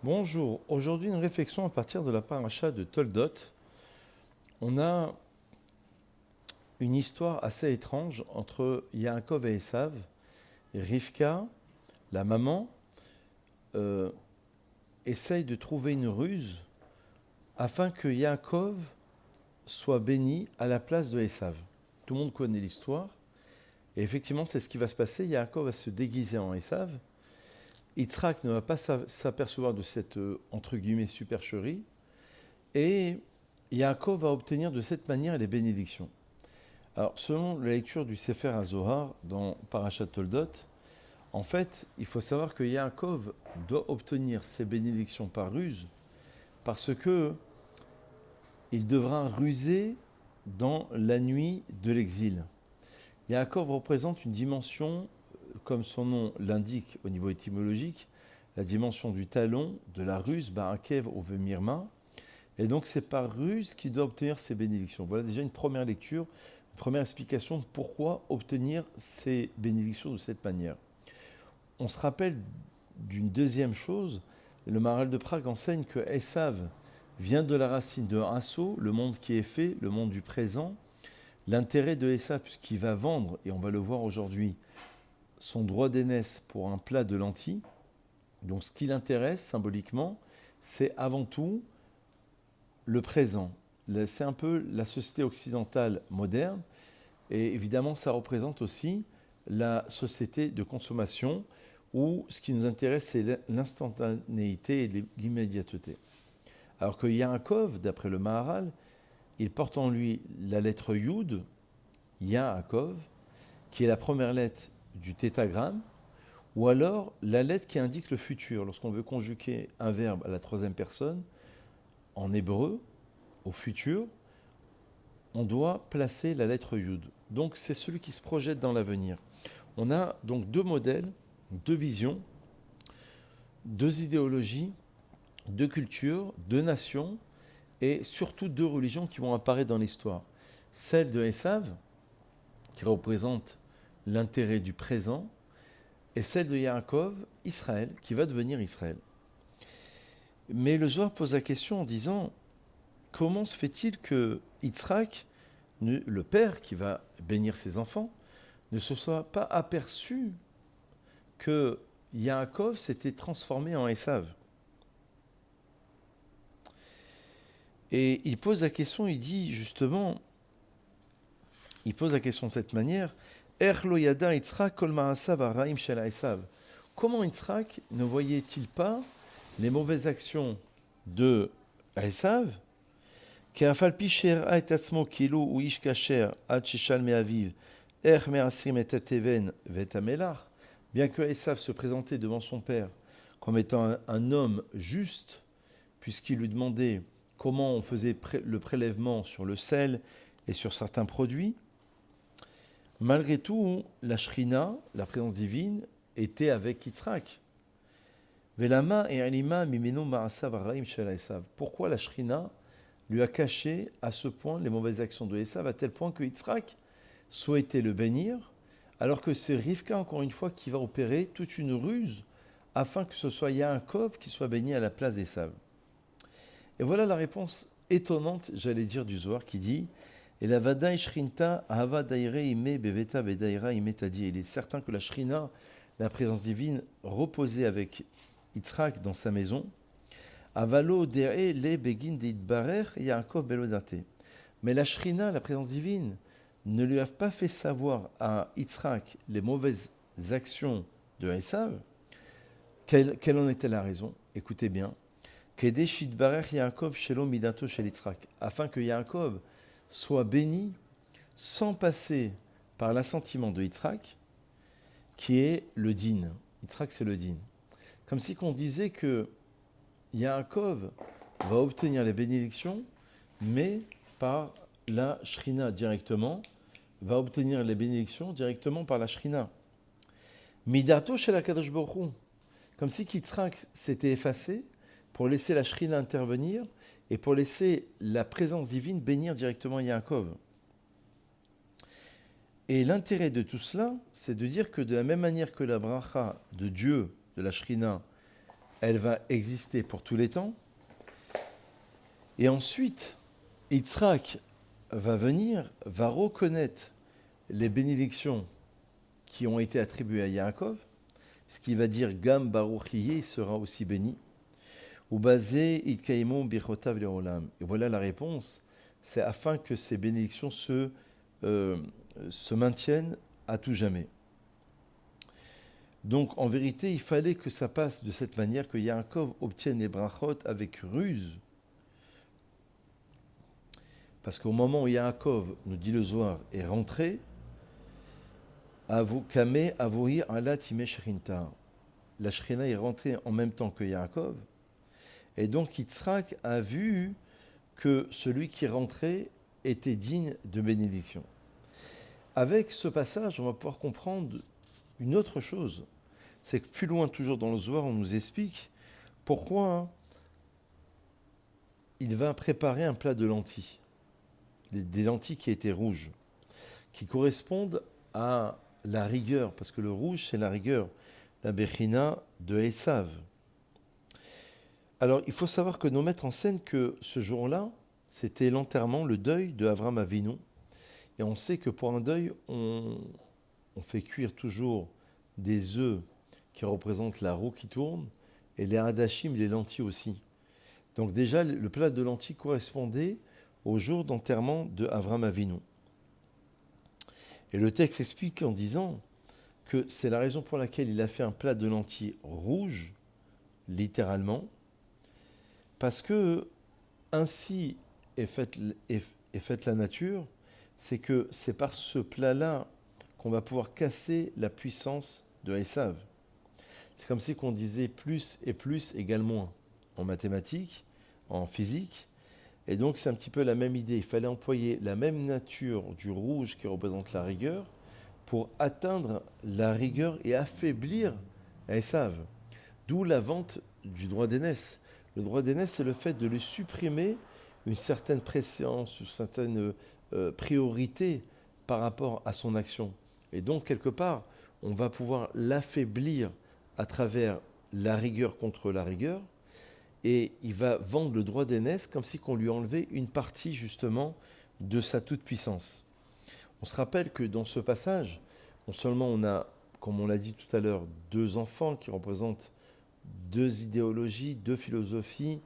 Bonjour, aujourd'hui une réflexion à partir de la paracha de Toldot. On a une histoire assez étrange entre Yaakov et Esav. Et Rivka, la maman, euh, essaye de trouver une ruse afin que Yaakov soit béni à la place de Esav. Tout le monde connaît l'histoire. Et effectivement, c'est ce qui va se passer. Yaakov va se déguiser en Esav. Yitzhak ne va pas s'apercevoir de cette, entre guillemets, supercherie. Et Yaakov va obtenir de cette manière les bénédictions. Alors, selon la lecture du Sefer HaZohar dans Parashat Toldot, en fait, il faut savoir que Yaakov doit obtenir ses bénédictions par ruse parce que il devra ruser dans la nuit de l'exil. Yaakov représente une dimension, comme son nom l'indique au niveau étymologique, la dimension du talon, de la ruse, Barakev ou Mirma. Et donc c'est par ruse qu'il doit obtenir ses bénédictions. Voilà déjà une première lecture, une première explication de pourquoi obtenir ces bénédictions de cette manière. On se rappelle d'une deuxième chose, le Maharal de Prague enseigne que Esav vient de la racine de Asso, le monde qui est fait, le monde du présent. L'intérêt de Esav, puisqu'il va vendre, et on va le voir aujourd'hui, son droit d'aînesse pour un plat de lentilles. Donc ce qui l'intéresse symboliquement, c'est avant tout le présent. C'est un peu la société occidentale moderne, et évidemment ça représente aussi la société de consommation où ce qui nous intéresse c'est l'instantanéité et l'immédiateté. Alors que Yaakov, d'après le Maharal, il porte en lui la lettre Yud, Yaakov, qui est la première lettre du tétragramme, ou alors la lettre qui indique le futur. Lorsqu'on veut conjuguer un verbe à la troisième personne, en hébreu, au futur, on doit placer la lettre Yud. Donc c'est celui qui se projette dans l'avenir. On a donc deux modèles, deux visions, deux idéologies, deux cultures, deux nations et surtout deux religions qui vont apparaître dans l'histoire. Celle de Esav, qui représente l'intérêt du présent, et celle de Yaakov, Israël, qui va devenir Israël. Mais le Zohar pose la question en disant comment se fait-il que Yitzhak, le père qui va bénir ses enfants, ne se soit pas aperçu que Yaakov s'était transformé en Esav. Et il pose la question, il dit justement, il pose la question de cette manière, comment Yitzhak ne voyait-il pas les mauvaises actions de Esav bien que Esav se présentait devant son père comme étant un homme juste, puisqu'il lui demandait comment on faisait le prélèvement sur le sel et sur certains produits, malgré tout, la Shrina, la présence divine, était avec Yitzhak. Pourquoi la Shrina lui a caché à ce point les mauvaises actions de Esav, à tel point que Yitzhak souhaitait le bénir, alors que c'est Rivka, encore une fois, qui va opérer toute une ruse afin que ce soit Yaakov qui soit béni à la place d'Esav. Et voilà la réponse étonnante, j'allais dire, du Zohar qui dit il est certain que la Shrina, la présence divine, reposait avec Yitzhak dans sa maison. Avalo dere le begin d'itbarer Yaakov belodate. Mais la Shrina, la présence divine, ne lui a pas fait savoir à Yitzhak les mauvaises actions de Esav. Quelle en était la raison? Écoutez bien. Afin que Yaakov soit béni sans passer par l'assentiment de Yitzhak, qui est le din. Yitzhak, c'est le din. Comme si on disait que Yaakov va obtenir les bénédictions, mais par la Shrina directement, va obtenir les bénédictions directement par la Shrina. Midato chez la Kadosh Baruch Hu. Comme si Yitzhak s'était effacé pour laisser la Shrina intervenir et pour laisser la présence divine bénir directement Yaakov. Et l'intérêt de tout cela, c'est de dire que de la même manière que la bracha de Dieu, de la Shrina, elle va exister pour tous les temps. Et ensuite, Yitzhak va venir, va reconnaître les bénédictions qui ont été attribuées à Yaakov, ce qui va dire Gam Baruch Yeh sera aussi béni. Ou basé Itkaimon Birchotav Leolam. Et voilà la réponse, c'est afin que ces bénédictions se maintiennent à tout jamais. Donc en vérité, il fallait que ça passe de cette manière, que Yaakov obtienne les brachot avec ruse. Parce qu'au moment où Yaakov, nous dit le Zohar, est rentré, Kame Avohi Ala Time Shrinta. La Shrina est rentrée en même temps que Yaakov. Et donc Yitzhak a vu que celui qui rentrait était digne de bénédiction. Avec ce passage, on va pouvoir comprendre une autre chose. C'est que plus loin, toujours dans le Zohar, on nous explique pourquoi il va préparer un plat de lentilles. Des lentilles qui étaient rouges, qui correspondent à la rigueur, parce que le rouge, c'est la rigueur, la Bechina de Esav. Alors, il faut savoir que nous mettre en scène que ce jour-là, c'était l'enterrement, le deuil de Avram Avinu. Et on sait que pour un deuil, on fait cuire toujours des œufs qui représentent la roue qui tourne, et les hadashim, les lentilles aussi. Donc déjà, le plat de lentilles correspondait au jour d'enterrement de Avram Avinu. Et le texte explique en disant que c'est la raison pour laquelle il a fait un plat de lentilles rouge, littéralement, parce que ainsi est faite la nature, c'est que c'est par ce plat-là qu'on va pouvoir casser la puissance de Esav. C'est comme si on disait plus et plus égale moins en mathématiques, en physique. Et donc c'est un petit peu la même idée. Il fallait employer la même nature du rouge qui représente la rigueur pour atteindre la rigueur et affaiblir Esav. D'où la vente du droit d'aînesse. Le droit d'aînesse, c'est le fait de lui supprimer une certaine préséance, une certaine priorité par rapport à son action. Et donc, quelque part, on va pouvoir l'affaiblir à travers la rigueur contre la rigueur, et il va vendre le droit d'aînesse comme si on lui enlevait une partie, justement, de sa toute-puissance. On se rappelle que dans ce passage, non seulement on a, comme on l'a dit tout à l'heure, deux enfants qui représentent deux idéologies, deux philosophies,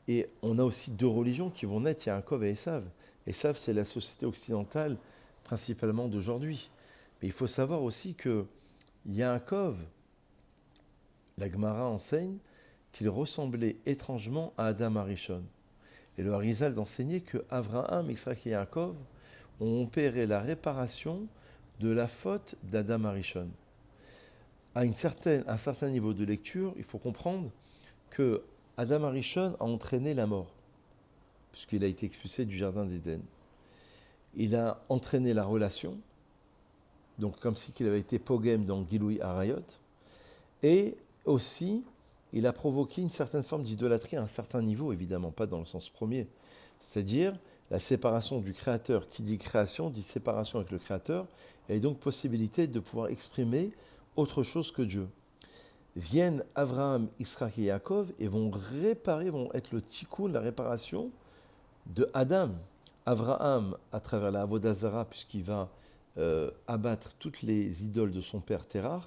et on a aussi deux religions qui vont naître, Yaakov et Esav. Esav, c'est la société occidentale, principalement d'aujourd'hui. Mais il faut savoir aussi que Yaakov, la Gemara enseigne qu'il ressemblait étrangement à Adam Arishon. Et le Harizal d'enseigner que Avraham, Yitzhak et Yaakov ont opéré la réparation de la faute d'Adam Arishon. À un certain niveau de lecture, il faut comprendre que Adam Arishon a entraîné la mort, puisqu'il a été expulsé du jardin d'Éden. Il a entraîné la relation, donc comme si il avait été pogem dans Giloui Arayot, et aussi il a provoqué une certaine forme d'idolâtrie à un certain niveau, évidemment pas dans le sens premier, c'est-à-dire la séparation du Créateur. Qui dit création dit séparation avec le Créateur, et donc possibilité de pouvoir exprimer autre chose que Dieu. Viennent Avraham, Yitzhak et Yaakov et vont réparer, vont être le tikkun, la réparation de Adam. Avraham, à travers la Avodah Zara, puisqu'il va abattre toutes les idoles de son père Terach.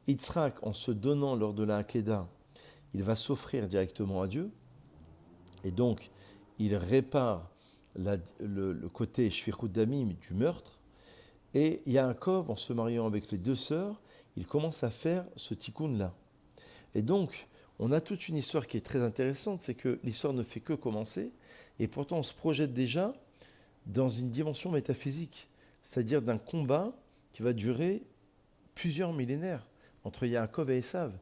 Yitzhak, en se donnant lors de la Hakeda, il va s'offrir directement à Dieu. Et donc, il répare le côté Shfichut Damim du meurtre. Et Yaakov, en se mariant avec les deux sœurs, il commence à faire ce tikkun-là. Et donc, on a toute une histoire qui est très intéressante, c'est que l'histoire ne fait que commencer, et pourtant on se projette déjà dans une dimension métaphysique, c'est-à-dire d'un combat qui va durer plusieurs millénaires entre Yaakov et Esav.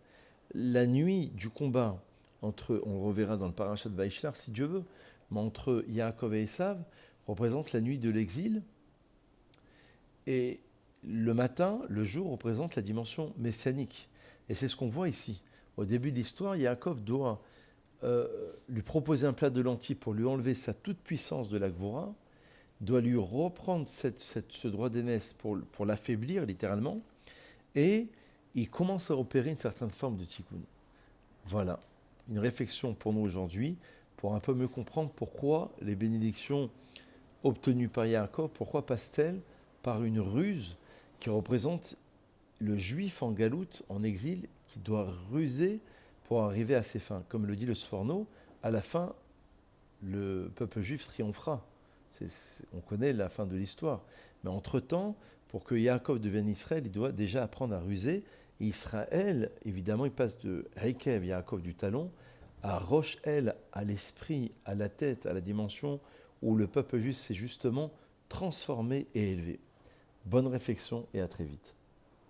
La nuit du combat, on le reverra dans le parashat de Vaishnar si Dieu veut, mais entre Yaakov et Esav, représente la nuit de l'exil, et le matin, le jour, représente la dimension messianique. Et c'est ce qu'on voit ici. Au début de l'histoire, Yaakov doit lui proposer un plat de lentilles pour lui enlever sa toute-puissance de la Gvora, doit lui reprendre ce droit d'aînesse pour l'affaiblir, littéralement, et il commence à opérer une certaine forme de tikkun. Voilà, une réflexion pour nous aujourd'hui, pour un peu mieux comprendre pourquoi les bénédictions obtenues par Yaakov, pourquoi passent-elles par une ruse qui représente le juif en galoute, en exil, qui doit ruser pour arriver à ses fins. Comme le dit le Sforno, à la fin, le peuple juif triomphera. On connaît la fin de l'histoire. Mais entre-temps, pour que Yaakov devienne Israël, il doit déjà apprendre à ruser. Et Israël, évidemment, il passe de Rekev, Yaakov du talon, à Rosh El, à l'esprit, à la tête, à la dimension où le peuple juif s'est justement transformé et élevé. Bonne réflexion et à très vite.